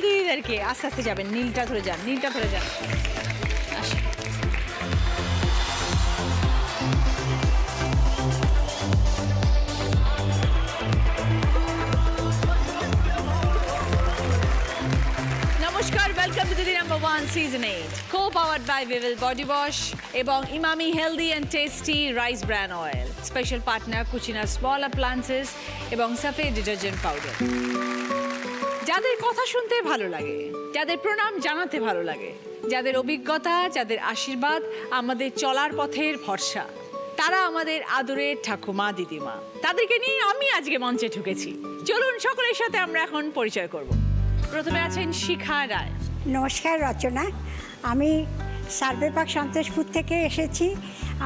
দিদিদেরকে আস্তে আস্তে যাবেন, নীলটা ধরে যান, নীলটা ধরে যান। আসেন। নমস্কার, welcome to Didi number 1 season 8, co-powered by Vival Body Wash এবং Emami healthy and tasty rice bran oil, special partner কুচিনার স্মল অ্যাপ্লায়েন্সেস এবং সাফেদ ডিটারজেন্ট পাউডার। যাদের কথা শুনতে ভালো লাগে, যাদের প্রণাম জানাতে ভালো লাগে, যাদের অভিজ্ঞতা, যাদের আশীর্বাদ আমাদের চলার পথের ভরসা, তারা আমাদের আদরের ঠাকুমা দিদিমা। তাদেরকে নিয়ে আমি আজকে মঞ্চে ঢুকেছি। চলুন সকলের সাথে আমরা এখন পরিচয় করব। প্রথমে আছেন শিখা রায়। নমস্কার রচনা, আমি সার্ভেপাক সন্তোষপুর থেকে এসেছি।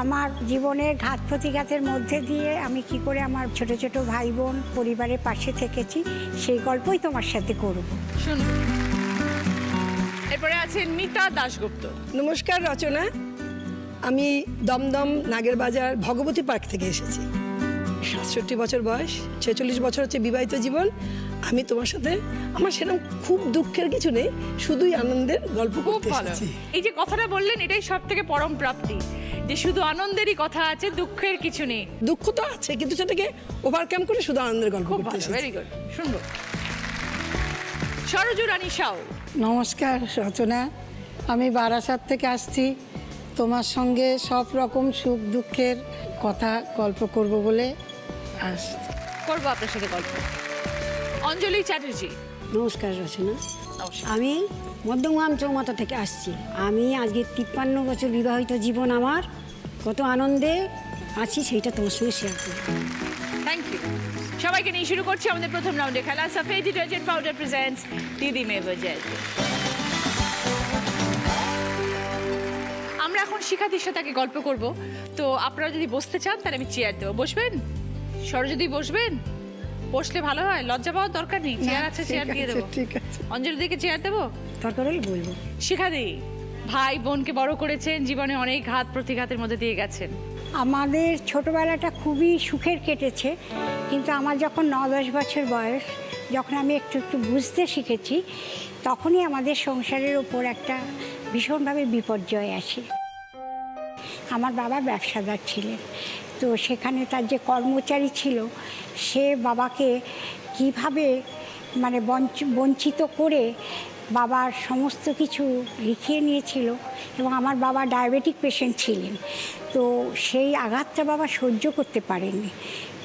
আমার জীবনের ঘাত প্রতিঘাতের মধ্যে দিয়ে আমি কি করে আমার ছোট ছোট ভাই বোন পরিবারের পাশে থেকেছি সেই গল্পই তোমার সাথে করব। শুনুন। এরপরে আছেন মিতা দাশগুপ্ত। নমস্কার রচনা, আমি দমদম নাগেরবাজার ভগবতী পার্ক থেকে এসেছি। ৬৭ বছর বয়স, ৪৬ বছর হচ্ছে বিবাহিত জীবন। আমি তোমার সাথে আমার সেরকম খুব দুঃখের কিছু নেই, শুধুই আনন্দের গল্প করতে এসেছি। এই যে কথাটা বললেন, এটাই সব থেকে পরম প্রাপ্তি, যে শুধু আনন্দেরই কথা আছে, দুঃখের কিছু নেই। দুঃখ তো আছে, কিন্তু সেটাকে ওভারকাম করে শুধু আনন্দের গল্প করতে এসেছি। ভেরি গুড, শুনবো। সরজু রানী সাউ। নমস্কার রচনা, আমি বারাসাত থেকে আসছি। তোমার সঙ্গে সব রকম সুখ দুঃখের কথা গল্প করব বলে আসছি। করবো আপনার সাথে গল্প। অঞ্জলি চ্যাটার্জি। নমস্কার রচনা, নমস্কার। আমি মধ্যমগ্রাম চৌমাথা থেকে আসছি। আমি আজকে 53 বছর বিবাহিত জীবন আমার, কত আনন্দে আছি সেইটা তোমার সঙ্গে শেয়ার করি। Thank you. সবাইকে নিয়ে শুরু করছি আমাদের প্রথম রাউন্ডে খেলা। সাফেদ ডিটারজেন্ট পাউডার প্রেজেন্টস দিদি মে বজায়। আমরা এখন শিখাদির সাথে তাকে গল্প করব। তো আপনারা যদি বসতে চান তাহলে আমি চেয়ার দেবো। বসবেন? সরজদি বসবেন? বসলে ভালো হয়, লজ্জা পাওয়ার দরকার নেই, চেয়ার আছে, চেয়ার দিয়ে দেবো। ঠিক আছে। অঞ্জলি দিকে চেয়ার দেবো। দরকার হলে বলবো। শিখাদি, ভাই বোনকে বড় করেছেন, জীবনে অনেক ঘাত প্রতিঘাতের মধ্যে দিয়ে গেছেন। আমাদের ছোটবেলাটা খুবই সুখের কেটেছে, কিন্তু আমার যখন 9-10 বছর বয়স, যখন আমি একটু একটু বুঝতে শিখেছি, তখনই আমাদের সংসারের ওপর একটা ভীষণভাবে বিপর্যয় আসে। আমার বাবা ব্যবসাদার ছিলেন, তো সেখানে তার যে কর্মচারী ছিল, সে বাবাকে কিভাবে মানে বঞ্চিত করে বাবার সমস্ত কিছু লিখিয়ে নিয়েছিল। এবং আমার বাবা ডায়াবেটিক পেশেন্ট ছিলেন, তো সেই আঘাতটা বাবা সহ্য করতে পারেননি।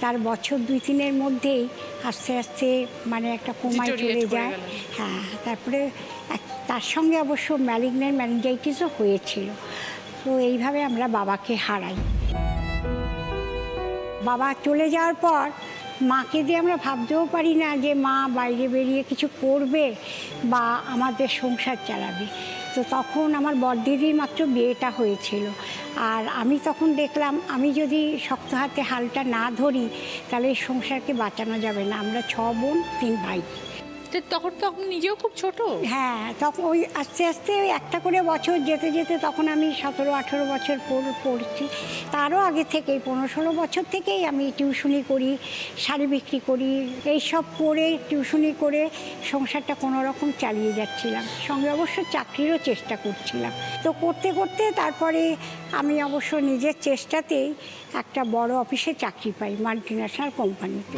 তার বছর 2-3-এর মধ্যেই আস্তে আস্তে মানে একটা কোমায় চলে যায়। হ্যাঁ, তারপরে তার সঙ্গে অবশ্য ম্যালিগন্যান্ট ম্যানিনজাইটিসও হয়েছিল। তো এইভাবে আমরা বাবাকে হারাই। বাবা চলে যাওয়ার পর মাকে দিয়ে আমরা ভাবতেও পারি না যে মা বাইরে বেরিয়ে কিছু করবে বা আমাদের সংসার চালাবে। তো তখন আমার বড়দিদির মাত্র বিয়েটা হয়েছিল, আর আমি তখন দেখলাম আমি যদি শক্ত হাতে হালটা না ধরি তাহলে এই সংসারকে বাঁচানো যাবে না। আমরা 6 বোন 3 ভাই। তখন তো আপনি নিজেও খুব ছোট। হ্যাঁ, তখন ওই আস্তে আস্তে ওই একটা করে বছর যেতে যেতে তখন আমি 17-18 বছর পড়ছি। তারও আগে থেকেই 15-16 বছর থেকেই আমি টিউশনি করি, শাড়ি বিক্রি করি, এইসব করে টিউশনি করে সংসারটা কোনো রকম চালিয়ে যাচ্ছিলাম। সঙ্গে অবশ্য চাকরিরও চেষ্টা করছিলাম। তো করতে করতে তারপরে আমি অবশ্য নিজের চেষ্টাতেই একটা বড় অফিসে চাকরি পাই, মাল্টিন্যাশনাল কোম্পানিতে।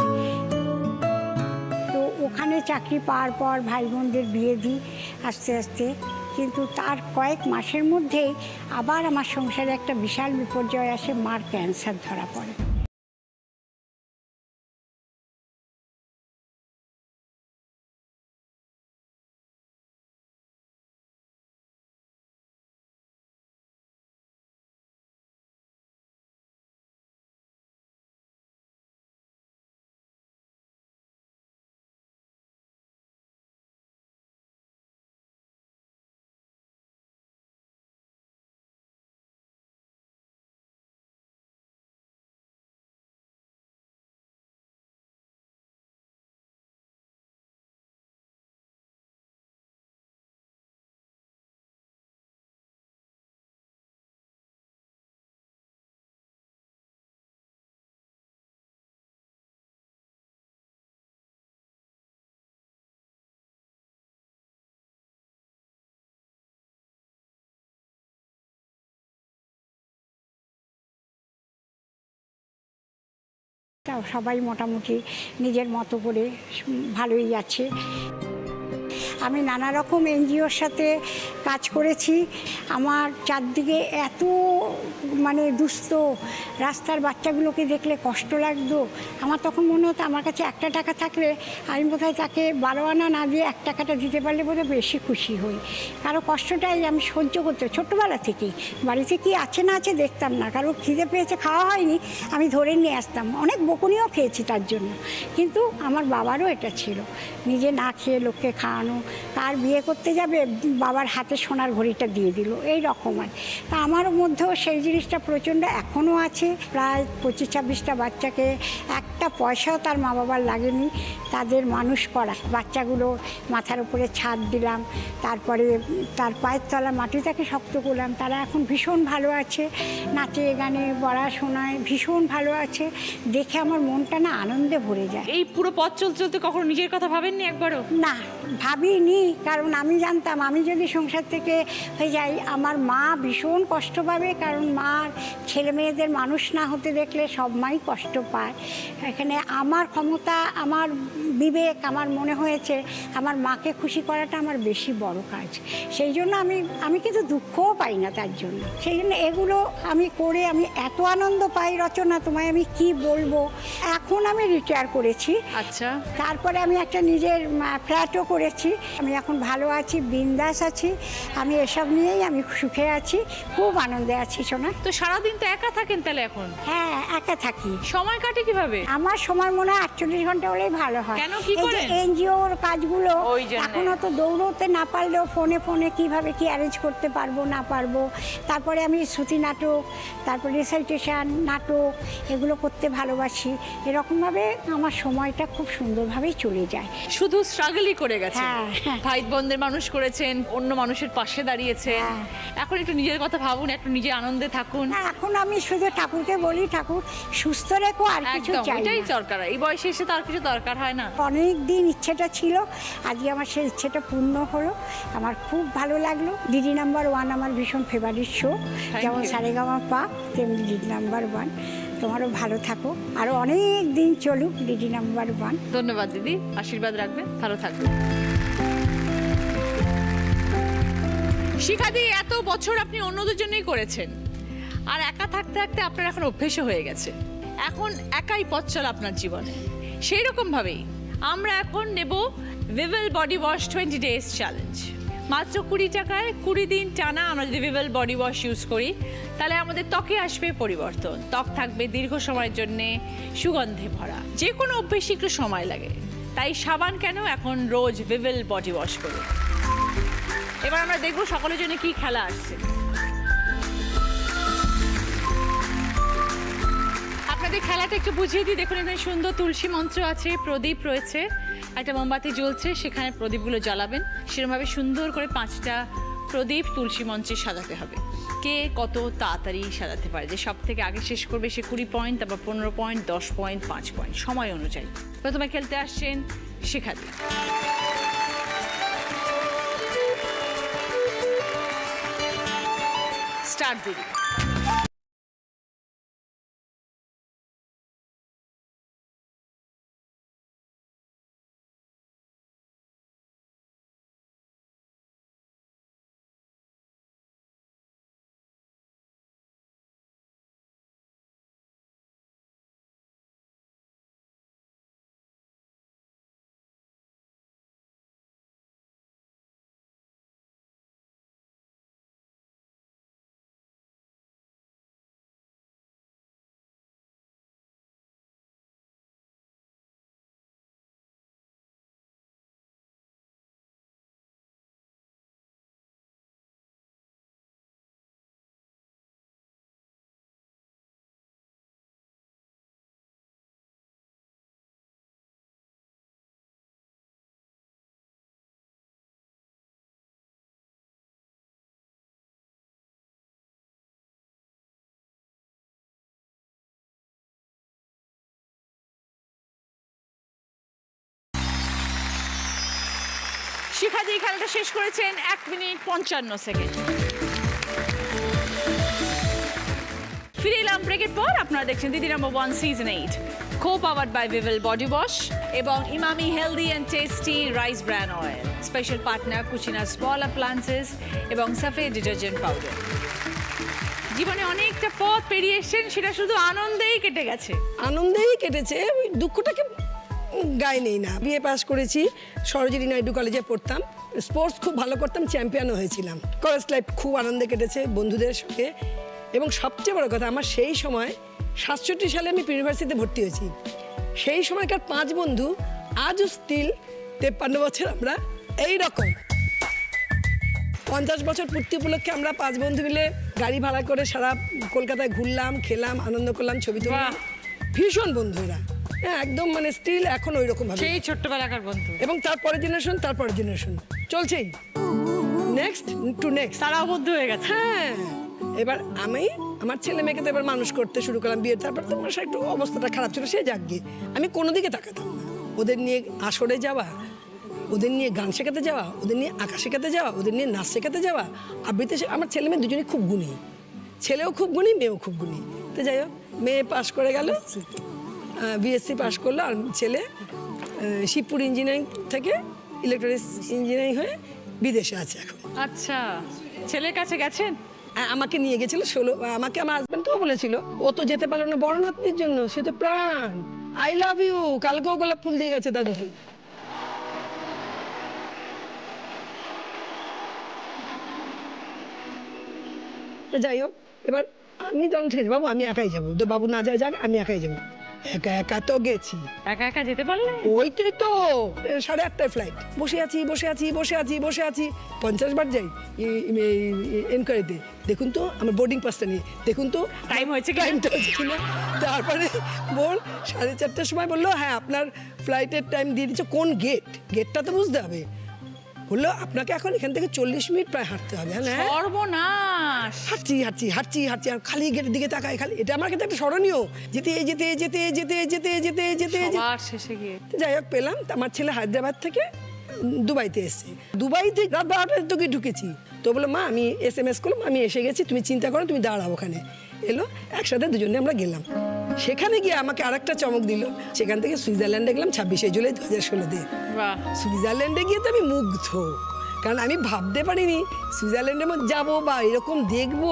ওখানে চাকরি পাওয়ার পর ভাই বোনদের বিয়ে দিই আস্তে আস্তে, কিন্তু তার কয়েক মাসের মধ্যেই আবার আমার সংসারে একটা বিশাল বিপর্যয় আসে, মার ক্যান্সার ধরা পড়ে। তাও সবাই মোটামুটি নিজের মতো করে ভালোই আছে। আমি নানা রকম এনজিওর সাথে কাজ করেছি। আমার চারদিকে এত মানে দুস্থ রাস্তার বাচ্চাগুলোকে দেখলে কষ্ট লাগতো। আমার তখন মনে হতো আমার কাছে 1 টাকা থাকলে আমি বোধহয় তাকে 12 আনা না দিয়ে 1 টাকাটা দিতে পারলে বোধহয় বেশি খুশি হই। কারো কষ্টটাই আমি সহ্য করতে ছোট্টবেলা থেকেই। বাড়িতে কি আছে না আছে দেখতাম না, কারো খিদে পেয়েছে খাওয়া হয়নি আমি ধরে নিয়ে আসতাম, অনেক বকুনিও খেয়েছি তার জন্য। কিন্তু আমার বাবারও এটা ছিল, নিজে না খেয়ে লোককে খাওয়ানো। কার বিয়ে করতে যাবে বাবার হাতে সোনার ঘড়িটা দিয়ে দিল, এই রকম আর। তা আমার মধ্যেও সেই জিনিসটা প্রচণ্ড এখনও আছে। প্রায় 25-26টা বাচ্চাকে একটা পয়সাও তার মা বাবার লাগেনি তাদের মানুষ করা। বাচ্চাগুলো মাথার উপরে ছাদ দিলাম, তারপরে তার পায়ের তলা মাটিটাকে শক্ত করলাম। তারা এখন ভীষণ ভালো আছে, নাচে গানে পড়াশোনায় ভীষণ ভালো আছে। দেখে আমার মনটা না আনন্দে ভরে যায়। এই পুরো পথ চলতে চলতে কখনো নিজের কথা ভাবেননি একবারও? না, ভাবিনি, কারণ আমি জানতাম আমি যদি সংসার থেকে হয়ে যাই আমার মা ভীষণ কষ্ট পাবে। কারণ মার ছেলে মেয়েদের মানুষ না হতে দেখলে সব মাই কষ্ট পায়। এখানে আমার ক্ষমতা, আমার বিবেক, আমার মনে হয়েছে আমার মাকে খুশি করাটা আমার বেশি বড় কাজ। সেই জন্য আমি কিন্তু দুঃখও পাই না তার জন্য। সেই জন্য এগুলো আমি করে আমি এত আনন্দ পাই রচনা, তোমায় আমি কি বলবো। এখন আমি রিটায়ার করেছি। আচ্ছা, তারপরে আমি একটা নিজের ফ্ল্যাটও করেছি। আমি এখন ভালো আছি, বিন্দাস আছি। আমি এসব নিয়েই আমি সুখে আছি, খুব আনন্দে আছি সোনা। তো সারাদিন তো একা থাকেন তাহলে এখন? হ্যাঁ, একা থাকি। সময় কাটে কিভাবে? আমার সময় মনে হয় 48 ঘন্টা হলেই ভালো হয়। কেন, কি করেন? এনজিওর কাজগুলো ওই জন্যে। এখনো তো দৌড়তে না পারলেও ফোনে ফোনে কিভাবে কি অ্যারেঞ্জ করতে পারবো না পারবো। তারপরে আমি শ্রুতি নাটক, তারপর রিসাইটেশন নাটক, এগুলো করতে ভালোবাসি। এরকমভাবে আমার সময়টা খুব সুন্দরভাবেই চলে যায়। শুধু স্ট্রাগলই করে গেছেন। হ্যাঁ। ভাই বোনদের মানুষ করেছেন, অন্য মানুষের পাশে দাঁড়িয়েছেন। হ্যাঁ। এখন একটু নিজের কথা ভাবুন, একটু নিজে আনন্দে থাকুন। না, এখন আমি শুধু ঠাকুরকে বলি ঠাকুর সুস্থ রেখো, আর কিছু একদম, চাই এটাই না। দরকার। এই বয়সে এসে তো আর কিছু দরকার হয় না। অনেক দিন ইচ্ছেটা ছিল, আজকে আমার সেই ইচ্ছেটা পূর্ণ হলো। আমার খুব ভালো লাগলো। দিদি নাম্বার 1 আমার ভীষণ ফেভারিট শো। যেমন you. সারেগামাপা তেমনি দিদি নাম্বার 1। তোমারও ভালো থাকো, আরও অনেক দিন চলুক দিদি নাম্বার 1। ধন্যবাদ দিদি, আশীর্বাদ রাখবেন, ভালো থাকবেন। শিখাদি, এত বছর আপনি অন্যদের জন্যই করেছেন, আর একা থাকতে থাকতে আপনার এখন অভ্যেসও হয়ে গেছে। এখন একাই পথ চলা আপনার জীবনে। সেই রকমভাবেই আমরা এখন নেব Vivel body wash 20 days challenge. মাত্র 20 টাকায় 20 দিন টানা আমরা যদি ভিভেল বডি ওয়াশ ইউজ করি তাহলে আমাদের ত্বকে আসবে পরিবর্তন। ত্বক থাকবে দীর্ঘ সময়ের জন্যে সুগন্ধে ভরা। যে কোনো অভ্যেসে একটু সময় লাগে, তাই সাবান কেন, এখন রোজ ভিভেল বডি ওয়াশ করুন। এবার আমরা দেখবো সকলের জন্য কি খেলা আসছে। আপনাদের খেলাটা একটু বুঝিয়ে দিই। দেখুন, এখানে সুন্দর তুলসী মঞ্চ আছে, প্রদীপ রয়েছে, একটা মোমবাতি জ্বলছে, সেখানে প্রদীপগুলো জ্বালাবেন। সেরকমভাবে সুন্দর করে 5টা প্রদীপ তুলসী মঞ্চে সাজাতে হবে। কে কত তাড়াতাড়ি সাজাতে পারে, যে সব থেকে আগে শেষ করবে সে 20 পয়েন্ট, তারপর 15 পয়েন্ট, 10 পয়েন্ট, 5 পয়েন্ট, সময় অনুযায়ী। প্রথমে খেলতে আসছেন শিখাদি। স্টার্ট দিদি। শিখাদি খেলাটা শেষ করেছেন 1 মিনিট 55 সেকেন্ড। ফিরে এলাম ব্রেকের পর। আপনারা দেখছেন Didi number 1 season 8। co-powered by Vival Body Wash এবং Emami healthy and tasty rice bran oil, special partner Cucina small appliances এবং সাফে ডিটারজেন্ট পাউডার। জীবনে অনেকটা পথ পেরিয়ে এসেছেন, সেটা শুধু আনন্দেই কেটে গেছে। আনন্দেই কেটেছে, ওই দুঃখটাকে গায়ে নেই না। বিএ পাস করেছি, সরোজিনী নাইডু কলেজে পড়তাম, স্পোর্টস খুব ভালো করতাম, চ্যাম্পিয়নও হয়েছিলাম। কলেজ লাইফ খুব আনন্দে কেটেছে বন্ধুদের সঙ্গে। এবং সবচেয়ে বড় কথা, আমার সেই সময় 67 সালে আমি ইউনিভার্সিটিতে ভর্তি হয়েছি। সেই সময়কার 5 বন্ধু আজও স্টিল 53 বছর আমরা এই রকম। 50 বছর পূর্তি উপলক্ষে আমরা 5 বন্ধু মিলে গাড়ি ভাড়া করে সারা কলকাতায় ঘুরলাম, খেলাম, আনন্দ করলাম, ছবি তুললাম। ভীষণ বন্ধুরা, হ্যাঁ একদম মানে স্টিল এখন ওই রকম ভাবে। সেই ছোট্টবেলাকার বন্ধু এবং তারপরের জেনারেশন, তারপরের জেনারেশন চলছেই, নেক্সট টু নেক্সট, তারাও বন্ধু হয়ে গেছে। হ্যাঁ এবার আমি আমার ছেলে মেয়েকে তো এবার মানুষ করতে শুরু করলাম বিয়ের। তারপর তো আমার একটু অবস্থাটা খারাপ ছিল, সে যাক গিয়ে আমি কোনো দিকে তাকাতাম না। ওদের নিয়ে আসরে যাওয়া, ওদের নিয়ে গান শেখাতে যাওয়া, ওদের নিয়ে আঁকা শেখাতে যাওয়া, ওদের নিয়ে নাচ শেখাতে যাওয়া, আবৃত্তি। আমার ছেলে মেয়ে দুজনেই খুব গুণী, ছেলেও খুব গুণী, মেয়েও খুব গুণী। তো যাই হোক, মেয়ে পাশ করে গেল, বিএসসি পাশ করলো, আর ছেলে শিবপুর ইঞ্জিনিয়ারিং থেকে ইলেকট্রনিক্স ইঞ্জিনিয়ারিং হয়ে বিদেশে আছে এখন। আচ্ছা, ছেলের কাছে গেছেন? আমাকে নিয়ে গেছিল আমাকে আমার হাজব্যান্ড তো বলেছিল, ও তো যেতে পারলো না বড় নাতনির জন্য, সে তো প্রাণ, আই লাভ ইউ, কালকেও গোলাপ ফুল দিয়ে গেছে দাদু। যাই হোক, এবার আমি তখন ঠিক বাবু আমি একাই যাবো, তো বাবু না যায় যাক, আমি একাই যাবো। একা একা তো গেছি। একা একা যেতে পারলে? ওইটাই তো 8:30 ফ্লাইট, বসে আছি 50 বার যাই এনকোয়ারিতে, দেখুন তো আমার বোর্ডিং পাসটা নিয়ে, দেখুন তো টাইম হয়েছে কিনা। তারপরে বল 4:30টার সময় বললো হ্যাঁ আপনার ফ্লাইটের টাইম দিয়ে দিচ্ছে, কোন গেটটা তো বুঝতে হবে। বললো আপনাকে এখন এখান থেকে 40 মিনিট প্রায় হাঁটতে হবে। হ্যাঁ সর্বনাশ। হাঁটছি আর খালি গেটের দিকে তাকাই, খালি। এটা আমার কাছে একটা স্মরণীয়, যেতে শেষে গিয়ে যাই হোক পেলাম। আমার ছেলে হায়দ্রাবাদ থেকে দুবাইতে এসছে, দুবাইতে রাত 12টার দিকে ঢুকেছি। তো বললো মা আমি SMS করলাম আমি এসে গেছি, তুমি চিন্তা করো, তুমি দাঁড়াও ওখানে। এলো, একসাথে দুজনে আমরা গেলাম। সেখানে গিয়ে আমাকে আরেকটা চমক দিল, সেখান থেকে সুইজারল্যান্ডে গেলাম 26শে জুলাই 2016-তে। সুইজারল্যান্ডে গিয়ে তো আমি মুগ্ধ, কারণ আমি ভাবতে পারিনি সুইজারল্যান্ডের মধ্যে যাবো বা এরকম দেখবো,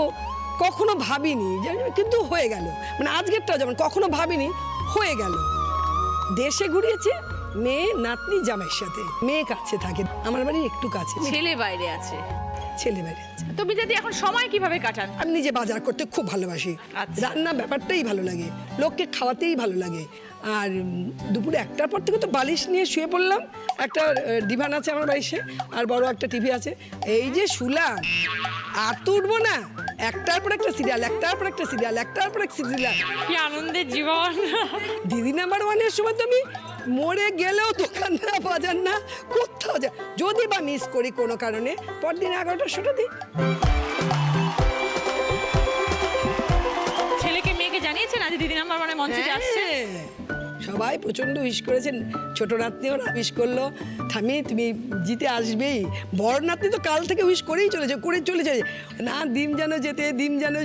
কখনো ভাবিনি, কিন্তু হয়ে গেল। মানে আজকেরটা যেমন কখনো ভাবিনি, হয়ে গেল। দেশে ঘুরিয়েছে মেয়ে নাতনি জামাইয়ের সাথে, মেয়ে কাছে থাকে, আমার বাড়ি একটু কাছে, ছেলে বাইরে আছে। ছেলে বাইরে আছে। তুমি যদি এখন সময় কিভাবে কাটান? আমি নিজে বাজার করতে খুব ভালোবাসি, রান্না ব্যাপারটাই ভালো লাগে, লোককে খাওয়াতেই ভালো লাগে। আর দুপুরে 1টার পর থেকে তো বালিশ নিয়ে শুয়ে পড়লাম, একটা ডিভান আছে আমার বাড়িতে, আর বড় একটা টিভি আছে, এই যে শুলাম আর তো উঠবো না, একটার পর একটা সিরিয়াল, একটার পর একটা সিরিয়াল, একটার পর একটা সিরিয়াল। কি আনন্দের জীবন। দিদি নাম্বার 1-এর সময় তো আমি মরে গেলেও দোকান না, বাজার না, কোথাও যা, যদি বা মিস করি কোনো কারণে, পরদিন 11টার শোটা দিই। ছেলেকে মেয়েকে জানিয়েছেন আজ দিদি নাম্বার 1-এ মঞ্চে আসছে? সবাই প্রচন্ড উইশ করেছেন, ছোট নাতনিও উইশ করলো, থামি তুমি জিতে আসবেই। বড় নাতনি তো কাল থেকে উইশ করেই চলেছে না, দিন যেন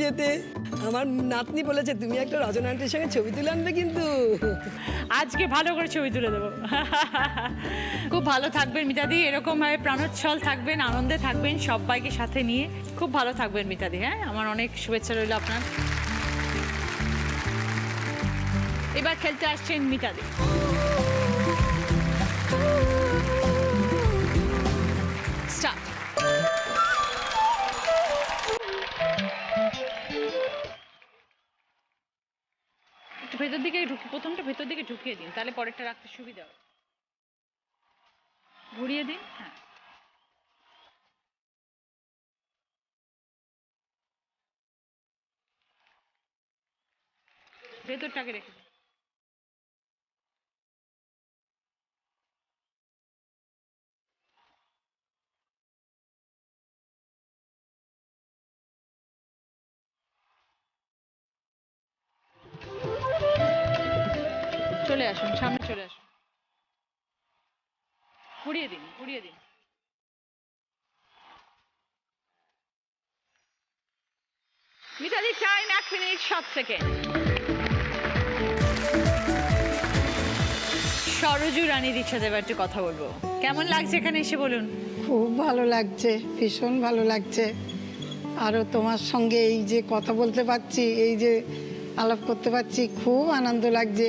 যেতে। আমার নাতনি বলেছে তুমি একটা রচনা আন্টির সঙ্গে ছবি তুলে আনবে, কিন্তু আজকে ভালো করে ছবি তুলে দেবো। খুব ভালো থাকবেন মিতাদি, এরকম ভাবে প্রাণোচ্ছল থাকবেন, আনন্দে থাকবেন, সবাইকে সাথে নিয়ে খুব ভালো থাকবেন মিতাদি। হ্যাঁ, আমার অনেক শুভেচ্ছা রইল আপনার। এবার খেলতে আসছেন মিতাদি। স্টার্ট। একটু ভেতর দিকে প্রথমটা ভেতর দিকে ঢুকিয়ে দিন, তাহলে পরেরটা রাখতে সুবিধা হবে। ঘুরিয়ে দিন। হ্যাঁ, ভেতরটাকে রেখে দিন। চলে আসুন, সামনে চলে আসুন, ঘুরিয়ে দিন। Mitali time 1 minute 7 second. Sarju রানীর সাথে এবার একটু কথা বলবো। কেমন লাগছে এখানে এসে বলুন? খুব ভালো লাগছে, ভীষণ ভালো লাগছে। আরও তোমার সঙ্গে এই যে কথা বলতে পারছি, এই যে আলাপ করতে পারছি, খুব আনন্দ লাগছে।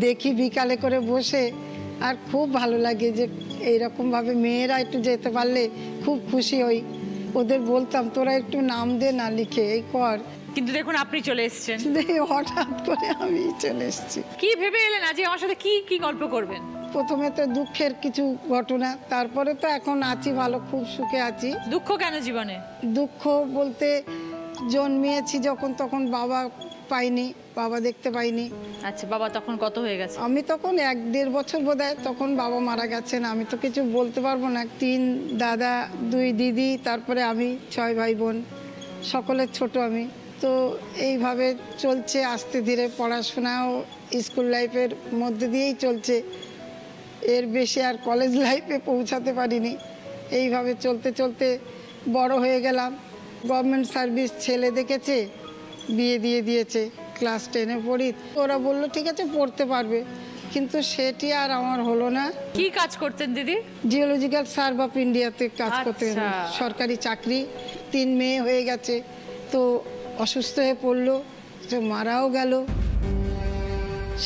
দেখি বিকালে করে বসে, আর খুব ভালো লাগে যে এইরকমভাবে মেয়েরা একটু যেতে পারলে খুব খুশি হই। ওদের বলতাম তোরা একটু নাম দে না লিখে, এই কর। কিন্তু দেখুন আপনি চলে এসেছেন। হঠাৎ করে আমি চলে এসেছি। কি ভেবে এলেন আজ আমার সাথে? কি কি গল্প করবেন? প্রথমে তো দুঃখের কিছু ঘটনা, তারপরে তো এখন আছি ভালো, খুব সুখে আছি। দুঃখ কেন জীবনে? দুঃখ বলতে জন্মিয়েছি যখন, তখন বাবা পাইনি, বাবা দেখতে পাইনি। আচ্ছা, বাবা তখন কত হয়ে গেছে? আমি তখন 1-1.5 বছর বোধহয়, তখন বাবা মারা গেছেন। আমি তো কিছু বলতে পারবো না। 3 দাদা, 2 দিদি, তারপরে আমি, 6 ভাই বোন, সকলের ছোট আমি। তো এইভাবে চলছে আস্তে ধীরে, পড়াশোনাও স্কুল লাইফের মধ্যে দিয়েই চলছে। এর বেশি আর কলেজ লাইফে পৌঁছাতে পারিনি। এইভাবে চলতে চলতে বড় হয়ে গেলাম। গভর্নমেন্ট সার্ভিস ছেলে দেখেছে, বিয়ে দিয়ে দিয়েছে। ক্লাস 10-এ পড়ি, ওরা বললো ঠিক আছে পড়তে পারবে, কিন্তু সেটি আর আমার হলো না। কি কাজ করতেন দিদি? জিওলজিক্যাল সার্ভ অফ ইন্ডিয়াতে কাজ করতে, আচ্ছা। সরকারি চাকরি। 3 মেয়ে হয়ে গেছে, তো অসুস্থ হয়ে পড়লো, তো মারাও গেল।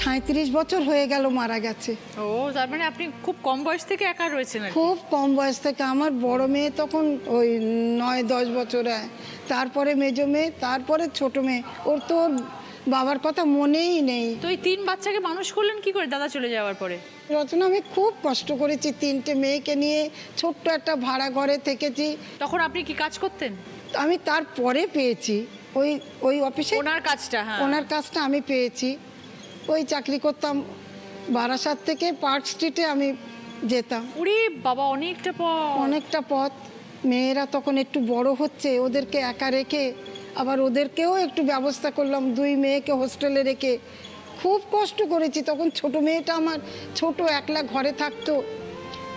37 বছর হয়ে গেল মারা গেছে। ও, তার মানে আপনি খুব কম বয়স থেকে একা রয়েছেন? খুব কম বয়স থেকে। আমার বড় মেয়ে তখন ওই 9-10 বছর, তারপরে মেজো মেয়ে, তারপরে ছোট মেয়ে। ওর তো ওর বাবার কথা মনেই নেই। তো এই 3 বাচ্চাকে মানুষ করলেন কি করে দাদা চলে যাওয়ার পরে? রচনা, আমি খুব কষ্ট করেছি 3টে মেয়েকে নিয়ে, ছোট্ট একটা ভাড়া ঘরে থেকেছি। তখন আপনি কি কাজ করতেন? আমি তারপরে পেয়েছি ওই ওই অফিসে ওনার কাজটা। হ্যাঁ, ওনার কাজটা আমি পেয়েছি। ওই চাকরি করতাম বারাসাত থেকে পার্ক স্ট্রিটে আমি যেতাম। উড়ি বাবা, অনেকটা পথ। অনেকটা পথ। মেয়েরা তখন একটু বড় হচ্ছে, ওদেরকে একা রেখে আবার ওদেরকেও একটু ব্যবস্থা করলাম, 2 মেয়েকে হোস্টেলে রেখে। খুব কষ্ট করেছি তখন। ছোট মেয়েটা আমার ছোট, একলা ঘরে থাকতো,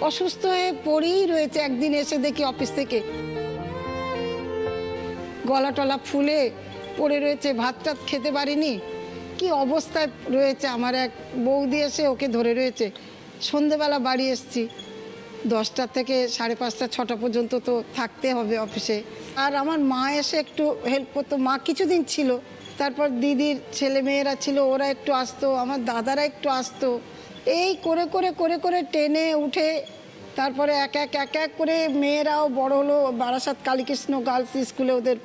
অসুস্থ হয়ে পড়েই রয়েছে। একদিন এসে দেখি অফিস থেকে গলা টলা ফুলে পড়ে রয়েছে, ভাত টাত খেতে পারিনি, কি অবস্থায় রয়েছে। আমার এক বৌদি এসে ওকে ধরে রয়েছে। সন্ধেবেলা বাড়ি এসছি, 10টা থেকে 5:30, 6টা পর্যন্ত তো থাকতে হবে অফিসে। আর আমার মা এসে একটু হেল্প করতো। মা কিছুদিন ছিল, তারপর দিদির ছেলে মেয়েরা ছিল, ওরা একটু আসতো, আমার দাদারা একটু আসতো। এই করে করে করে করে টেনে উঠে তারপরে এক এক করে মেয়েরাও বড় হলো। বারাসাত কালীকৃষ্ণ গার্লস স্কুলে ওদের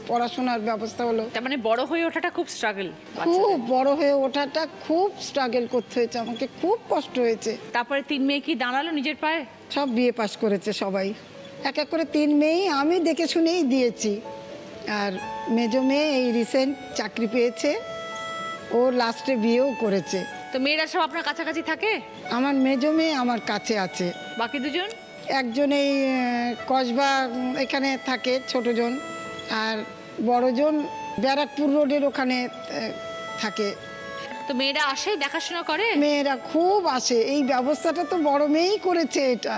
পড়াশোনার ব্যবস্থা হলো। তার মানে বড় হয়ে ওঠাটা খুব স্ট্রাগল। খুব বড় হয়ে ওঠাটা খুব স্ট্রাগল করতে হয়েছে আমাকে, খুব কষ্ট হয়েছে। তারপরে 3 মেয়ে কি দাঁড়ালো নিজের পায়ে? সব বিয়ে পাশ করেছে সবাই, এক এক করে 3 মেয়েই আমি দেখে শুনেই দিয়েছি। আর মেজো মেয়ে এই রিসেন্ট চাকরি পেয়েছে, ও লাস্টে বিয়েও করেছে। তো মেয়েরা সব আপনার কাছাকাছি থাকে? আমার মেজো মেয়ে আমার কাছে আছে। বাকি দুজন? একজন এই কসবা এখানে থাকে ছোটজন, আর বড়জন ব্যারাকপুর রোডের ওখানে থাকে। তো মেয়েরা আসে, দেখাশোনা করে? মেয়েরা খুব আসে। এই ব্যবস্থাটা তো বড় মেয়েই করেছে। এটা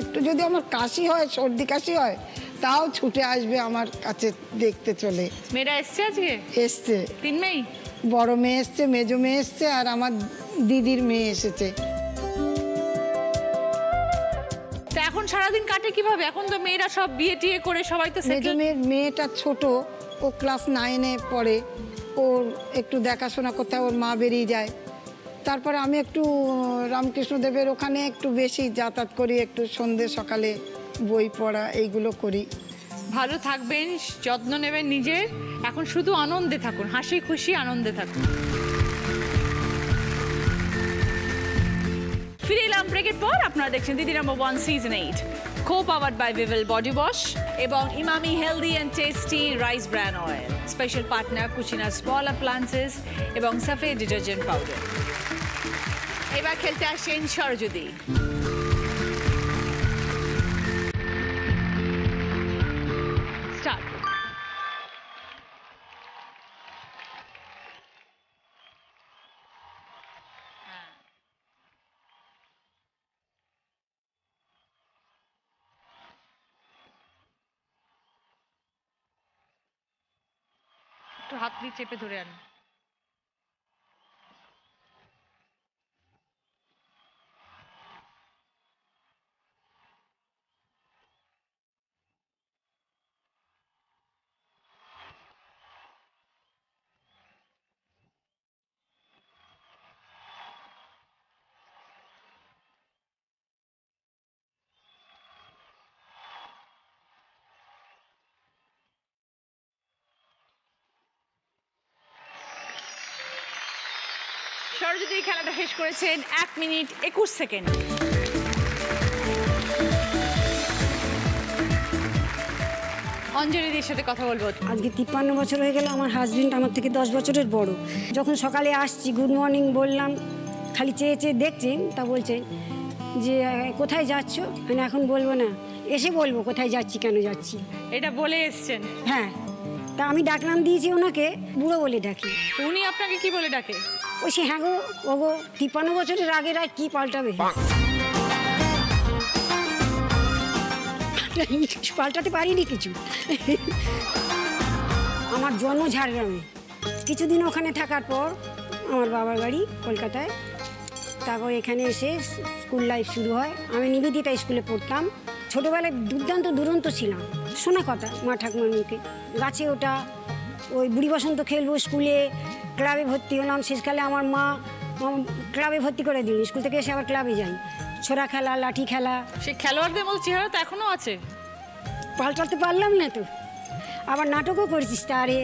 একটু যদি আমার কাশি হয়, সর্দি কাশি হয়, তাও ছুটে আসবে আমার কাছে দেখতে চলে। মেয়েরা এসছে আজকে? এসছে 3 মেয়ে? বড় মেয়ে এসছে, মেজো মেয়ে এসছে, আর আমার দিদির মেয়ে এসেছে। তো এখন সারাদিন কাটে কিভাবে? এখন তো মেয়েরা সব বিয়ে টিয়ে করে সবাই তো মেজো মেয়েটা ছোট, ও ক্লাস 9-এ পড়ে। ওর একটু দেখাশোনা করতে হয়, ওর মা বেরিয়ে যায়। তারপরে আমি একটু রামকৃষ্ণদেবের ওখানে একটু বেশি যাতায়াত করি, একটু সন্ধে সকালে বই পড়া এইগুলো করি। ভালো থাকবেন, যত্ন নেবেন নিজের। এখন শুধু আনন্দে থাকুন, হাসি খুশি আনন্দে থাকুন। ফিরে এলাম ব্রেকের পর। আপনারা দেখছেন Didi number 1 season 8, co powered by Vivel body wash এবং Emami healthy and tasty rice bran oil. Special partner Cucina small appliances এবং সাফে ডিটারজেন্ট পাউডার। এবার খেলতে আসেন সরজুদি। স্টার্ট। একটু হাত দিয়ে চেপে ধরে আন। সরস্বতী খেলাটা শেষ করেছেন 1 মিনিট 21 সেকেন্ড। অঞ্জলিদির সাথে কথা বলবো। আজকে 53 বছর হয়ে গেল। আমার হাজবেন্ড আমার থেকে 10 বছরের বড়। যখন সকালে আসছি গুড মর্নিং বললাম, খালি চেয়ে চেয়ে দেখছেন, তা বলছেন যে কোথায় যাচ্ছ? মানে এখন বলবো না, এসে বলবো কোথায় যাচ্ছি, কেন যাচ্ছি। এটা বলে এসছেন? হ্যাঁ, তা আমি ডাকনাম দিয়েছি ওনাকে, বুড়ো বলে ডাকি। উনি আপনাকে কি বলে ডাকে? ওই সে হ্যাঁ গো ও গো, 53 বছরের আগের আর কি পাল্টাবে? পাল্টাতে পারিনি কিছু। আমার জন্ম ঝাড়গ্রামে, কিছুদিন ওখানে থাকার পর আমার বাবার বাড়ি কলকাতায়, তারপর এখানে এসে স্কুল লাইফ শুরু হয়। আমি নিবেদিতা স্কুলে পড়তাম। ছোটোবেলায় দুর্দান্ত দুরন্ত ছিলাম, শোনা কথা মা ঠাকুমার মুখে। গাছে ওঠা, ওই বুড়ি বসন্ত খেলবো, স্কুলে ক্লাবে ভর্তি হলাম। শেষকালে আমার মা ক্লাবে ভর্তি করে দিল, স্কুল থেকে এসে আবার ক্লাবে যাই। ছোড়া খেলা, লাঠি খেলা। সে খেলোয়াড়দের মতো চেহারা তো এখনো আছে। পাল্টাতে পারলাম না তো। আবার নাটকও করেছিস তারে,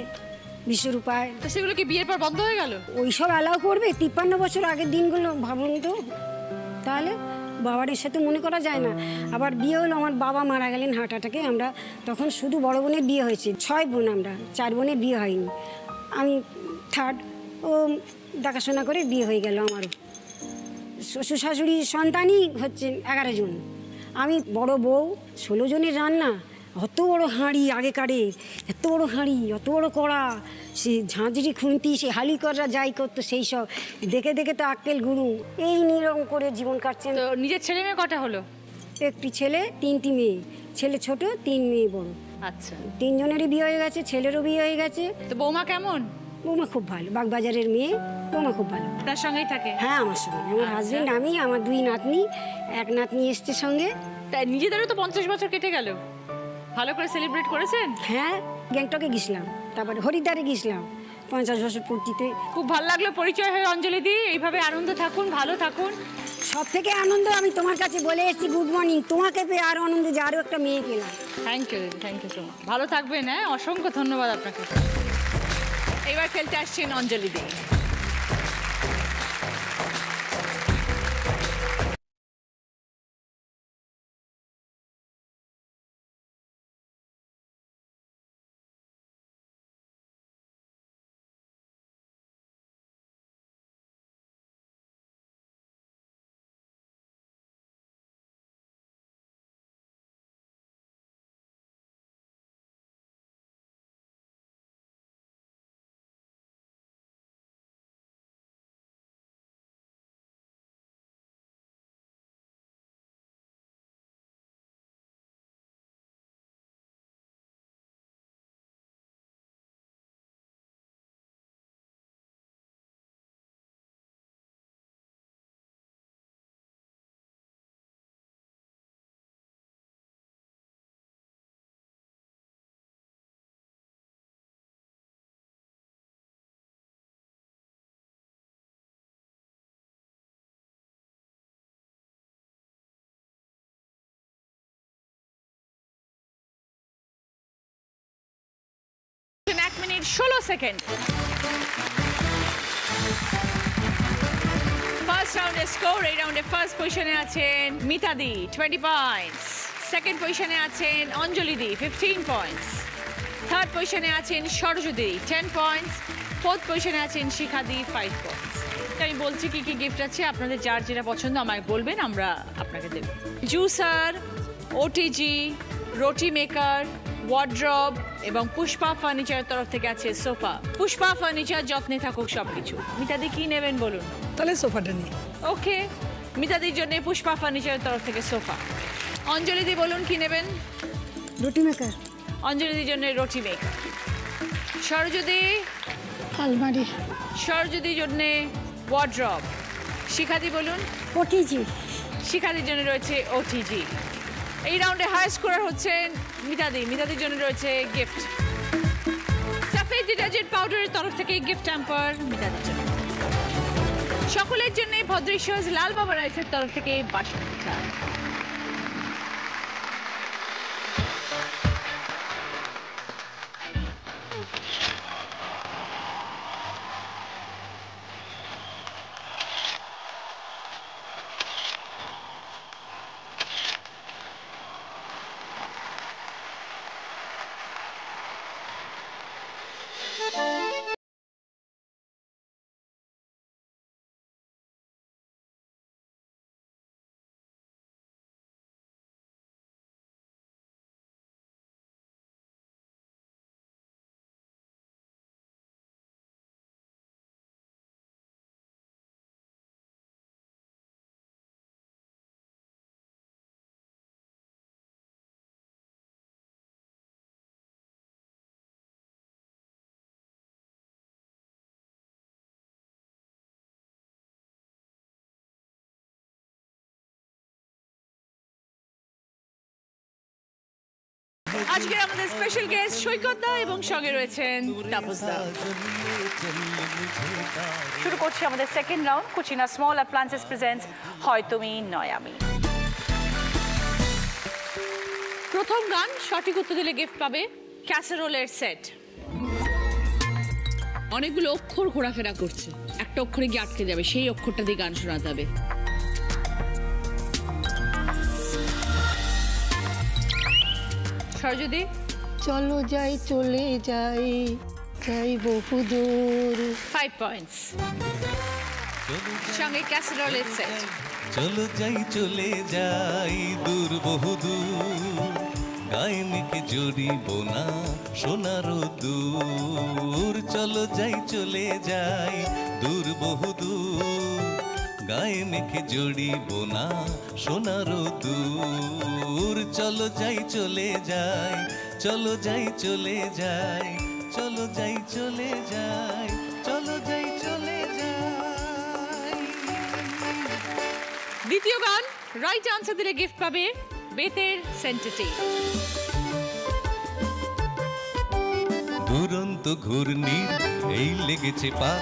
বিশ্বরূপায়। তো সেগুলো কি বিয়ের পর বন্ধ হয়ে গেল? ওইসব অ্যালাউ করবে? 53 বছর আগের দিনগুলো ভাবুন তো। তাহলে বাবার সাথে মনে করা যায় না। আবার বিয়ে হলো, আমার বাবা মারা গেলেন হার্ট অ্যাটাকে। আমরা তখন শুধু বড় বোনের বিয়ে হয়েছে, 6 বোন আমরা, 4 বোনের বিয়ে হয়নি। আমি থার্ড। ও দেখাশোনা করে বিয়ে হয়ে গেল আমারও। শ্বশুর শাশুড়ি সন্তানই হচ্ছেন 11 জন। আমি বড় বউ, 16 জনের রান্না। অত বড় হাঁড়ি আগেকারে, এত বড় হাঁড়ি, অত বড় কড়া, সে ঝাঁঝরি খুন্তি, সে হালি করা যাই করতো, সেই সব দেখে দেখে তো আক্কেল গুরু। এই নিরম করে জীবন কাটছেন। তো নিজের ছেলে মেয়ে কটা হলো? একটি ছেলে, 3টি মেয়ে। ছেলে ছোট, 3 মেয়ে বড়। আচ্ছা, 3 জনেরই বিয়ে হয়ে গেছে, ছেলেরও বিয়ে হয়ে গেছে। তো বৌমা কেমন? বৌমা খুব ভালো, বাগবাজারের মেয়ে। বৌমা খুব ভালো। আপনার সঙ্গেই থাকে? হ্যাঁ, আমার সঙ্গে। আমার হাজবেন্ড, আমি, আমার 2 নাতনি, 1 নাতনি এসছে সঙ্গে। তাই নিজেদেরও তো 50 বছর কেটে গেল। ভালো করে সেলিব্রেট করেছেন? হ্যাঁ, গ্যাংটকে গেছিলাম, তারপরে হরিদ্বারে গেছিলাম 50 বছর পূর্তিতে। খুব ভালো লাগলো পরিচয় হয়ে অঞ্জলিদি। এইভাবে আনন্দ থাকুন, ভালো থাকুন। সব থেকে আনন্দ আমি তোমার কাছে বলে এসেছি গুড মর্নিং। তোমাকে পেয়ে আরও আনন্দ যে আরও একটা মেয়ে পেলাম। Thank you so much. ভালো থাকবেন। হ্যাঁ, অসংখ্য ধন্যবাদ আপনাকে। এবার খেলতে আসছেন অঞ্জলিদি। এক মিনিট 16 সেকেন্ড। ফার্স্ট রাউন্ডের স্কোর, এই রাউন্ডে ফার্স্ট পজিশনে আছেন মিতাদি 20 পয়েন্টস, সেকেন্ড পজিশনে আছেন অঞ্জলিদি 15 পয়েন্টস, থার্ড পজিশনে আছেন সরস্বতী 10 পয়েন্টস, ফোর্থ পজিশনে আছেন শিখাদি 5 পয়েন্টস। আমি বলছি কি কি গিফট আছে, আপনাদের যার যেটা পছন্দ আমায় বলবেন, আমরা আপনাকে দেব। জুসার, ওটিজি, রুটি মেকার, ওয়ার্ড্রব এবং পুষ্পা ফার্নিচারের তরফ থেকে আছে সোফা। পুষ্পা ফার্নিচার, যত্নে থাকুক সবকিছু। মিতাদি কি নেবেন বলুন? তাহলে সোফাটা নিই। ওকে, মিতাদির জন্য পুষ্পা ফার্নিচারের তরফ থেকে সোফা। অঞ্জলিদি বলুন কি নেবেন? রুটি মেকার। অঞ্জলিদির জন্য রুটি মেকার। সরস্বতী? আলমারি। সরস্বতীর জন্য ওয়ার্ড্রব। শিখাদি বলুন? ওটিজি। শিখাদির জন্য রয়েছে ওটিজি। এই রাউন্ডে হাই স্কোরার হচ্ছেন মিতাদি। মিতাদির জন্য রয়েছে গিফট। সাফেদ ডিটারজেন্ট পাউডারের তরফ থেকে গিফট হ্যাম্পার মিতাদির জন্য। সকলের জন্য ভদ্রেশ্বর লাল বাবা রাইসের তরফ থেকে বাসমতি চাল। আজকের আমাদের স্পেশাল গেস্ট সৈকত দা এবং সঙ্গে রয়েছেন তাপস দা। শুরু করছি আমাদের second round. Cucina small appliances presents হয় তুমি নয় আমি। প্রথম গান সঠিক উত্তর দিলে গিফট পাবে ক্যাসারোলের সেট। অনেকগুলো অক্ষর ঘোরাফেরা করছে, একটা অক্ষরে গিয়ে আটকে যাবে, সেই অক্ষরটা দিয়ে গান শোনাতে হবে। সরজদি চলো যাই চলে যাই যাই বহুদূর। 5 পয়েন্টস। সঙ্গে ক্যাসারোলের সেট। চলো যাই চলে যাই দূর বহুদূর, গায়ে মেখে জড়িব না সোনার দূর। চলো যাই চলে যাই দূর বহুদূর, গায়ে মেখে জড়িব না সোনার দূর। চলো যাই চলে যাই, চলো যাই চলে যাই, চলো যাই চলে যাই, চলো যাই চলে যাই। দ্বিতীয় গান রাইট আনসার দিলে গিফট পাবে বেতের সেন্টেটি। দুরন্ত ঘূর্ণির এই লেগেছে পা,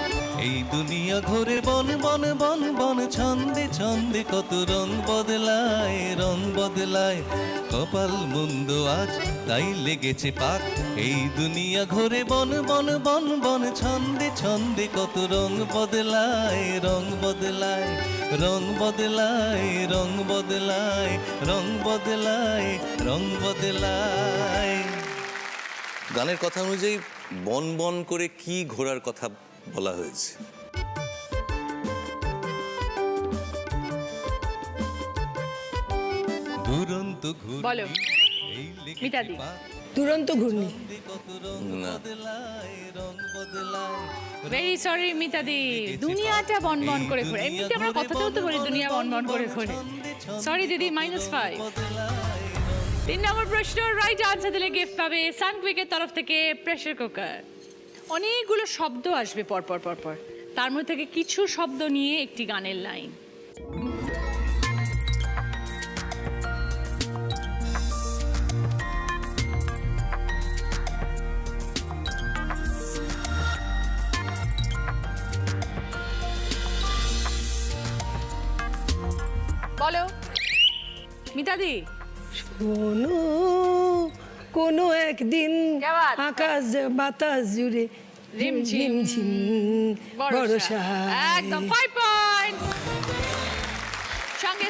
এই দুনিয়া ঘোরে বন বন বন বন, ছন্দে ছন্দে কত রং বদলায়, রং বদলায়। কপাল মন্দ আজ তাই লেগেছে পাক, এই দুনিয়া ঘোরে বন বন বন বন, ছন্দে ছন্দে কত রং বদলায়, রং বদলায়, রং বদলায়, রং বদলায়, রং বদলায়, রং বদলায়। গানের কথা অনুযায়ী বন বন করে কি ঘোরার কথা বলা হয়েছে? দুরন্ত ঘূর্ণি। বলো মিতাদি। দুরন্ত ঘূর্ণি। না, ভেরি সরি মিতাদি, দুনিয়াটা বনবন করে ঘোরে। এমনিতে আমরা কথাতেও তো বলি দুনিয়া বনবন করে ঘোরে। সরি দিদি, -5। 3 নম্বর প্রশ্ন রাইট আনসার দিলে গিফট পাবে সানকুইকের তরফ থেকে প্রেসার কুকার। অনেকগুলো শব্দ আসবে পরপর পরপর, তার মধ্যে থেকে কিছু শব্দ নিয়ে একটি গানের লাইন। বলো মিতাদি। কোনো কোনো একদিন আকাশ বাতাস জুড়ে ঝিম ঝিম বর্ষা। একদম 5 পয়েন্টস। সঙ্গে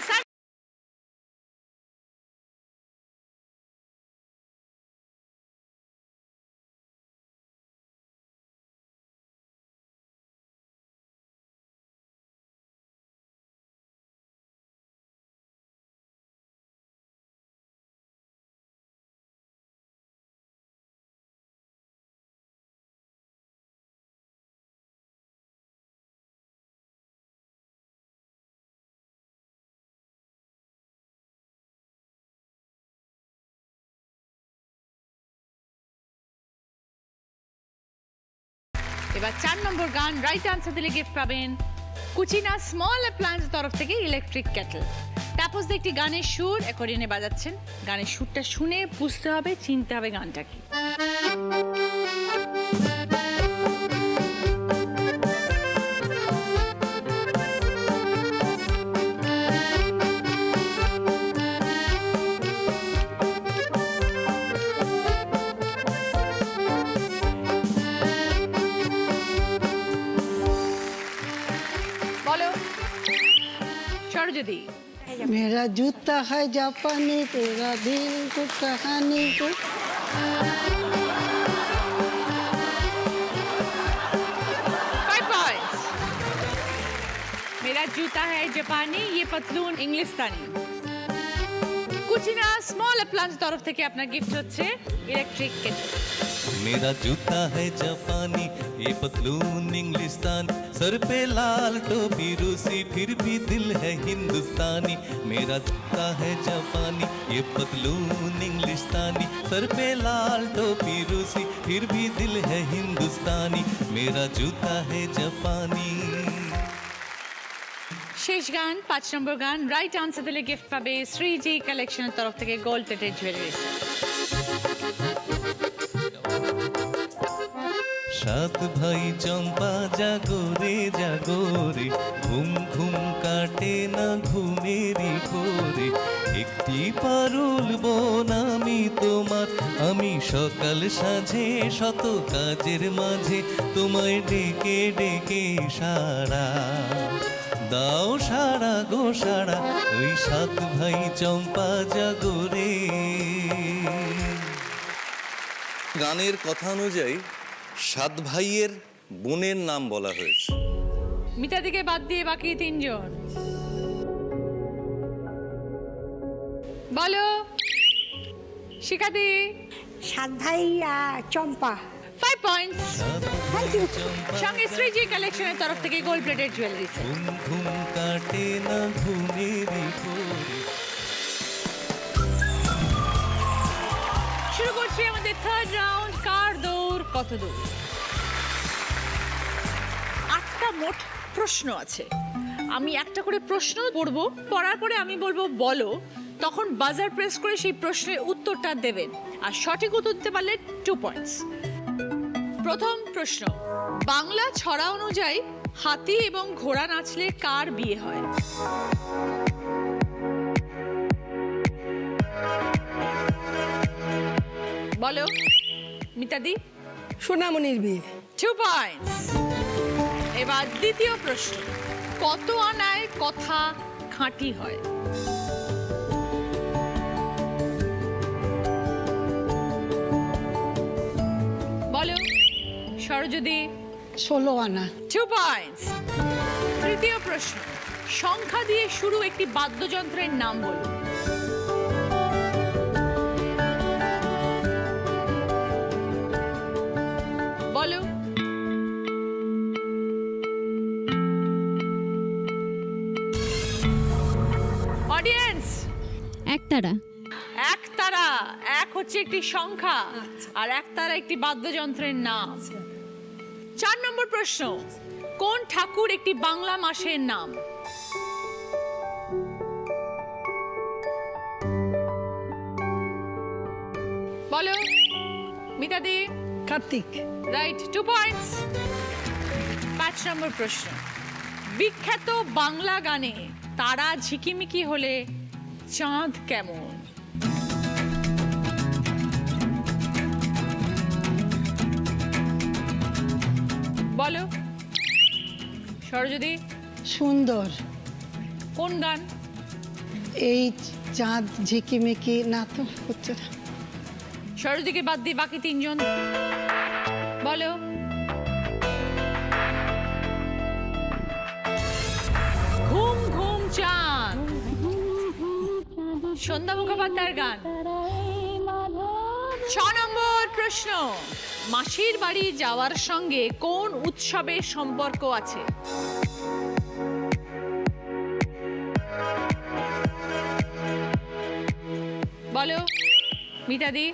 এবার 4 নম্বর গান রাইট আনসার দিলে গিফট পাবেন কুচিনা স্মল অ্যাপ্লায়েন্স তরফ থেকে ইলেকট্রিক কেটল। তাপস দা একটি গানের সুর অ্যাকর্ডিয়নে বাজাচ্ছেন, গানের সুরটা শুনে বুঝতে হবে, চিনতে হবে গানটা কি। मेरा जूता है जापानी, तेरा दिल को कहानी को। 5 points। मेरा जूता है जापानी, ये पतलून इंग्लिस्तानी। कुचिना स्मॉल अप्लायंस तरफ থেকে আপনার গিফট হচ্ছে ইলেকট্রিক কেটল। मेरा जूता है जापानी, ये पतलून इंग्लिस्तानी, सर पे लाल टोपी रूसी, फिर भी दिल है हिंदुस्तानी। मेरा जूता है जापानी, ये पतलून इंग्लिस्तानी, सर पे लाल टोपी रूसी, फिर भी दिल है हिंदुस्तानी। मेरा जूता है जापानी। শেষ গান 5 নম্বর গান রাইট আনসার দিলে গিফট পাবে শ্রীজি কালেকশনের তরফ থেকে গোল্ড প্লেটেড জুয়েলারি। সাত ভাই চম্পা জাগরে জাগরে, ঘুম ঘুম কাটে না ঘুমেরই পরে। একটি পারুল বোন আমি তোমার, আমি সকাল সাঁঝে শত কাজের মাঝে তোমায় ডেকে ডেকে সারা দাও, সারা গো সারা, ওই সাত ভাই চম্পা জাগরে। গানের কথা অনুযায়ী সাত ভাইয়ের বোনের নাম বলা হয়েছে। মিতাদিকে বাদ দিয়ে বাকি তিনজন বলো। শিখাদি। 7 ভাই চম্পা। 5 পয়েন্টস। Thank you. সঙ্গে শ্রীজি কালেকশনের তরফ থেকে গোল্ড প্লেটেড জুয়েলারি সেট। ঘুম ঘুম কাটে না ঘুমেরই পরে। শুরু করছি আমাদের থার্ড রাউন্ড, কার দৌড় কত দূর। 8টা মোট প্রশ্ন আছে, আমি একটা করে প্রশ্ন পড়ব, পড়ার পরে আমি বলবো বলো, তখন বাজার প্রেস করে সেই প্রশ্নের উত্তরটা দেবেন, আর সঠিক উত্তর দিতে পারলে 2 পয়েন্টস। প্রথম প্রশ্ন, বাংলা ছড়া অনুযায়ী হাতি এবং ঘোড়া নাচলে কার বিয়ে হয়? বলো মিতাদি। সোনামণির বিয়ে। 2 পয়েন্টস। এবার দ্বিতীয় প্রশ্ন, কত আনায় কথা খাঁটি হয়? বলো সরোজদি। 16 আনা। 2 পয়েন্টস। তৃতীয় প্রশ্ন, সংখ্যা দিয়ে শুরু একটি বাদ্যযন্ত্রের নাম বলো। বলো। অডিয়েন্স। একতারা। একতারা, এক হচ্ছে একটি সংখ্যা আর একতারা একটি বাদ্যযন্ত্রের নাম। 4 নম্বর প্রশ্ন, কোন ঠাকুর একটি বাংলা মাসের নাম? বলো মিতাদি। কার্তিক। Right, 2 points. 5 নম্বর প্রশ্ন, বিখ্যাত বাংলা গানে তারা ঝিকিমিকি হলে চাঁদ কেমন? বলো সরোজদি। সুন্দর। কোন গান? এই চাঁদ ঝিকিমিকি, না তো হচ্ছে না। সরোজদিকে বাদ দিয়ে বাকি তিনজন বলো। ঘুম ঘুম চাঁদ, সন্ধ্যা মুখোপাধ্যায়ের গান। 6 নম্বর প্রশ্ন, মাসির বাড়ি যাওয়ার সঙ্গে কোন উৎসবের সম্পর্ক আছে? বলো মিতাদি।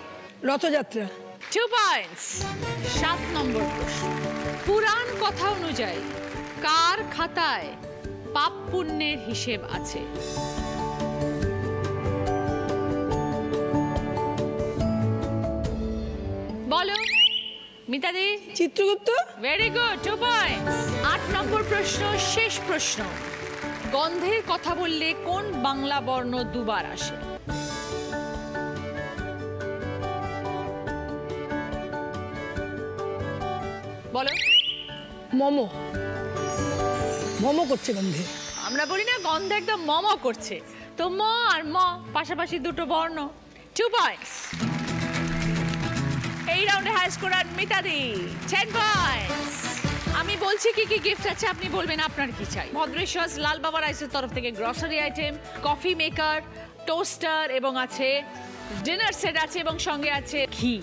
রথযাত্রা। 2 পয়েন্টস। 7 নম্বর প্রশ্ন, পুরাণ কথা অনুযায়ী কার খাতায় পাপ পুণ্যের হিসেব আছে? বলো মিতাদি। Chitragupta. Very good, 2 points. 8 number প্রশ্ন, শেষ প্রশ্ন, গন্ধের কথা বললে কোন বাংলা বর্ণ দুবার আসে? বলো। মোমো। মোমো করছে গন্ধে। আমরা বলি না গন্ধে একদম মম করছে, তো ম আর ম পাশাপাশি দুটো বর্ণ। 2 পয়েন্টস। এই রাউন্ডে হাই স্কোরার মিতাদি 10 পয়েন্টস। আমি বলছি কি কি গিফট আছে, আপনি বলবেন আপনার কি চাই। ভদ্রেশ্বর লাল বাবা রাইসের তরফ থেকে grocery item, coffee maker, toaster এবং আছে ডিনার সেট আছে এবং সঙ্গে আছে ঘি।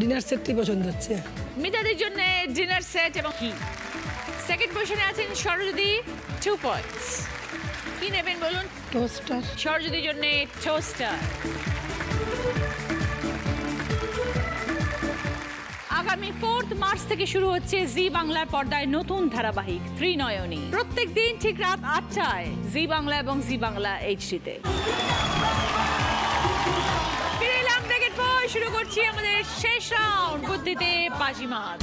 ডিনার সেটটি পছন্দ হচ্ছে। মিতাদির জন্য ডিনার সেট এবং ঘি। সেকেন্ড পজিশনে আছেন সরোজদি, 2 পয়েন্টস। কি নেবেন বলুন? টোস্টার। সরোজদির জন্য টোস্টার। আগামী 4 মার্চ থেকে শুরু হচ্ছে জি বাংলার পর্দায় নতুন ধারাবাহিক ত্রিনয়নী। প্রত্যেক দিন ঠিক রাত 8টায় জি বাংলা এবং জি বাংলা এইচডিতে। ফিরে এলাম ব্রেকের পর, শুরু করছি আমাদের শেষ রাউন্ড, বুদ্ধিতে বাজিমাত।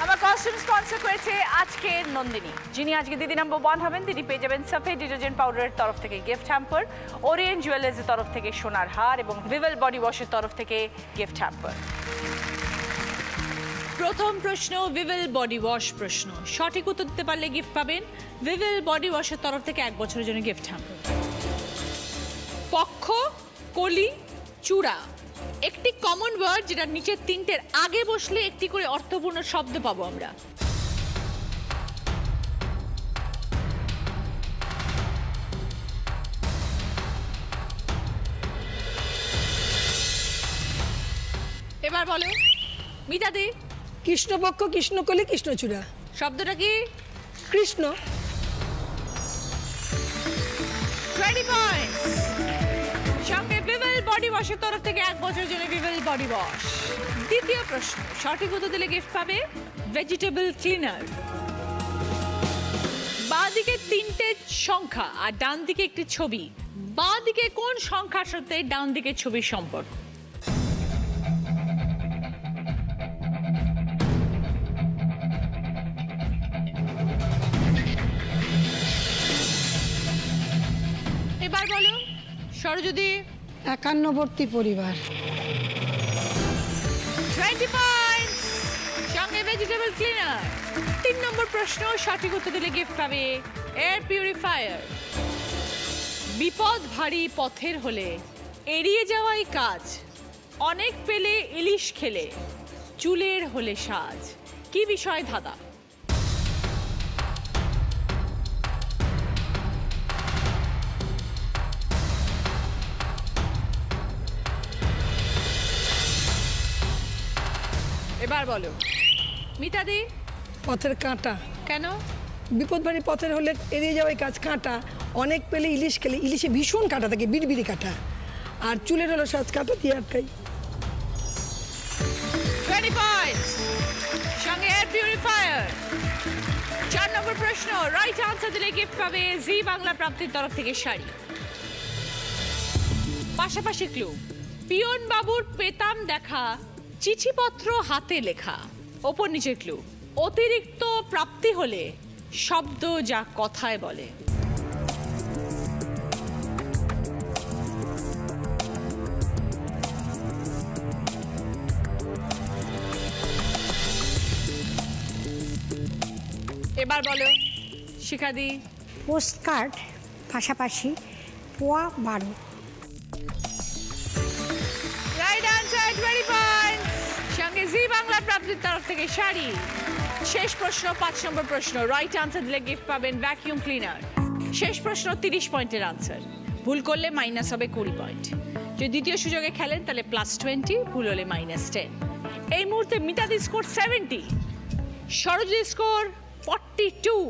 আমার কস্টিউম স্পন্সর করেছে আজকের নন্দিনী, যিনি আজকে দিদি নাম্বার 1 হবেন। তিনি পেয়ে যাবেন সাফে ডিটারজেন্ট পাউডারের তরফ থেকে গিফট হ্যাম্পার, ওরিয়েন্ট জুয়েলার্সের তরফ থেকে সোনার হার এবং ভিভেল বডি ওয়াশের তরফ থেকে গিফট হ্যাম্পার। প্রথম প্রশ্ন ভিভেল বডি ওয়াশ প্রশ্ন, সঠিক উত্তর দিতে পারলে গিফট পাবেন ভিভেল বডি ওয়াশের তরফ থেকে 1 বছরের জন্য গিফট হ্যাম্পার। পক্ষ, কলি, চূড়া একটি কমন ওয়ার্ড যেটা নিচের তিনটের আগে বসলে একটি করে অর্থপূর্ণ শব্দ পাবো আমরা। এবার বলো মিতাদি। কৃষ্ণপক্ষ, কৃষ্ণকলি, কৃষ্ণচূড়া। শব্দটা কি? কৃষ্ণ। 20 পয়েন্টস। সঙ্গে ভিভেল বডি ওয়াশের তরফ থেকে 1 বছরের জন্য ভিভেল বডি ওয়াশ। দ্বিতীয় প্রশ্ন, সঠিক উত্তর দিলে গিফট পাবে ভেজিটেবল ক্লিনার। বাঁ দিকে 3টে সংখ্যা আর ডান দিকে একটি ছবি, বাঁ দিকে কোন সংখ্যার সাথে ডান দিকে ছবির সম্পর্ক? এবার বলো সরোজদি। 51বর্তী পরিবার। 20 পয়েন্টস। সঙ্গে ভেজিটেবল ক্লিনার। 3 নম্বর প্রশ্ন, সঠিক উত্তর দিলে গিফট পাবে এয়ার পিউরিফায়ার। বিপদ ভারী পথের হলে এড়িয়ে যাওয়াই কাজ, অনেক পেলে ইলিশ খেলে চুলের হলে সাজ। কি বিষয় ধাঁধা? এবার বলো মিতাদি। পথের কাঁটা। কেন? বিপদ ভারী পথের হলে এড়িয়ে যাওয়াই কাজ, কাঁটা। অনেক পেলে ইলিশ খেলে, ইলিশে ভীষণ কাঁটা থাকে, বিড়বিড়ি কাঁটা। আর চুলের হলো সাজ, কাঁটা দিয়ে আটকাই। 20 পয়েন্টস। সঙ্গে এয়ার পিউরিফায়ার। 4 নম্বর প্রশ্ন, রাইট আনসার দিলে গিফট পাবে জি বাংলা প্রাপ্তির তরফ থেকে শাড়ি। পাশাপাশি ক্লু, পিয়ন বাবুর পেতাম দেখা, চিঠিপত্র হাতে লেখা। ওপর নিচে ক্লু, অতিরিক্ত প্রাপ্তি হলে শব্দ যা কথায় বলে। এবার বলো শিখাদি। পোস্ট কার্ড, পাশাপাশি পোয়া 12। Right answer, 20 points. সঙ্গে জি বাংলা প্রাপ্তির তরফ থেকে শাড়ি। শেষ প্রশ্ন 5 নম্বর প্রশ্ন, রাইট আনসার দিলে গিফট পাবেন ভ্যাকিউম ক্লিনার। শেষ প্রশ্ন 30 পয়েন্টের আনসার, ভুল করলে মাইনাস হবে 20 পয়েন্ট। যদি দ্বিতীয় সুযোগে খেলেন তাহলে +20, ভুল হলে -10। এই মুহূর্তে মিতাদি স্কোর 70, সরোজিনী স্কোর 42।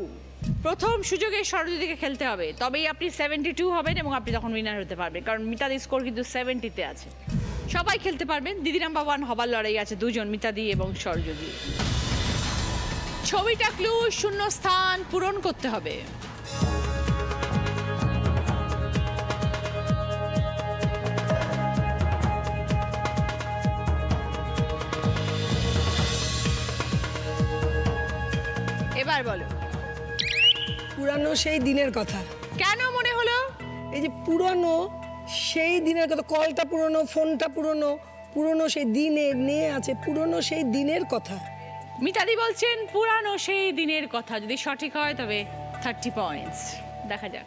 প্রথম সুযোগে সরোজিনীকে খেলতে হবে, তবেই আপনি 72 হবেন এবং আপনি তখন উইনার হতে পারবেন, কারণ মিতাদি স্কোর কিন্তু 70-তে আছে। সবাই খেলতে পারবেন। দিদি নাম্বার 1 হবার লড়াই আছে দুজন, মিতাদি এবং সরোজিনী। ছবিটা ক্লু, শূন্য স্থান পূরণ করতে হবে। এবার বলো। পুরানো সেই দিনের কথা। কেন মনে হলো? এই যে পুরনো সেই দিনের কথা, কলটা পুরনো, ফোনটা পুরনো, পুরনো সেই দিনের নিয়ে আছে, পুরনো সেই দিনের কথা। মিতাদি বলছেন পুরানো সেই দিনের কথা। যদি সঠিক হয় তবে 30 পয়েন্টস। দেখা যাক।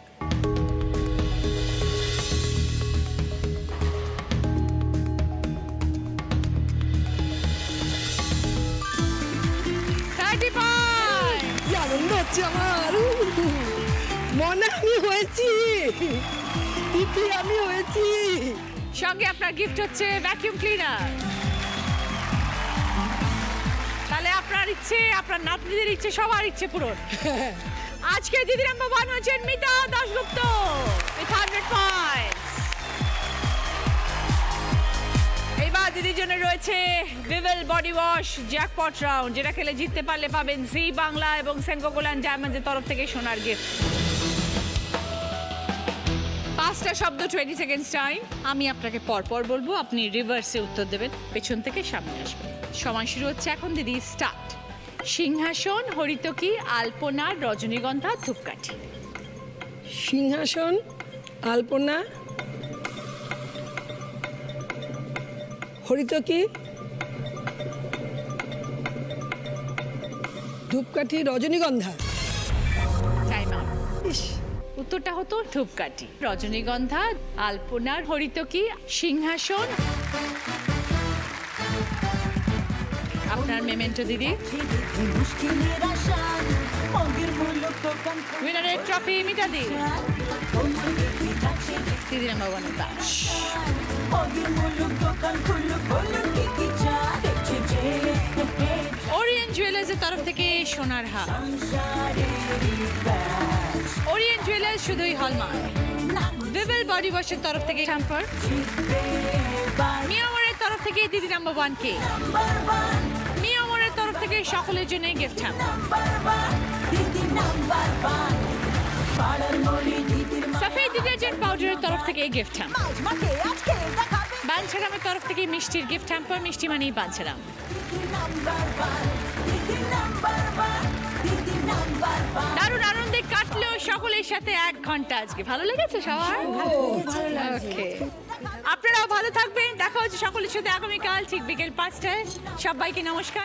কি আনন্দ হচ্ছে আমার, মনে আমি হয়েছি, আমি হয়েছি। সঙ্গে আপনার গিফট হচ্ছে ভ্যাকিউম ক্লিনার। তাহলে আপনার ইচ্ছে, আপনার নাতনিদের ইচ্ছে, সবার ইচ্ছে পূরণ। আজকে দিদি নাম্বার 1 হচ্ছেন মিতা দাশগুপ্ত with 100 পয়েন্টস। এবার দিদির জন্য রয়েছে Vivel body wash jackpot round, যেটা খেলে জিততে পারলে পাবেন জি বাংলা এবং সেঙ্কো গোল্ড ডায়মন্ডের তরফ থেকে সোনার গিফট। 5টা শব্দ 20 সেকেন্ডস টাইম। আমি আপনাকে পরপর বলবো, আপনি রিভার্সে উত্তর দেবেন, পেছন থেকে সামনে আসবেন। সময় শুরু হচ্ছে এখন দিদি, স্টার্ট। সিংহাসন, হরিতকি, আলপনা, রজনীগন্ধা, ধূপকাঠি। সিংহাসন, আলপনা, হরিতকি, ধূপকাঠি, রজনীগন্ধা। Time out. ইস, উত্তরটা হতো ধূপকাঠি, রজনীগন্ধা, আলপনা, হরিতকি, সিংহাসন। আপনার মেমেন্টো দিদি। উইনারের ট্রফি মিটাদি। দিদি নাম্বার 1 দাস। ওরিয়েন্ট জুয়েলার্সের তরফ থেকে সোনার হার। ওরিয়েন্ট জুয়েলার্স শুধুই হলমার্ক। ভিভেল বডি ওয়াশের তরফ থেকে শ্যাম্পার। মিয়ামরের তরফ থেকে দিদি নাম্বার 1 কে। মিয়ামরের তরফ থেকে সকলের জন্য গিফট হ্যাম্পার। সফেদ ডিটারজেন্ট পাউডারের তরফ থেকে গিফট হ্যাম্পার। বাঞ্ছারামের তরফ থেকে মিষ্টির গিফট হ্যাম্পার। মিষ্টি মানেই বাঞ্ছারাম। দারুণ আনন্দে কাটলো সকলের সাথে 1 ঘন্টা আজকে। ভালো লেগেছে সবার? ওকে, আপনারাও ভালো থাকবেন। দেখা হচ্ছে সকলের সাথে আগামীকাল ঠিক বিকেল 5টায়। সবাইকে নমস্কার।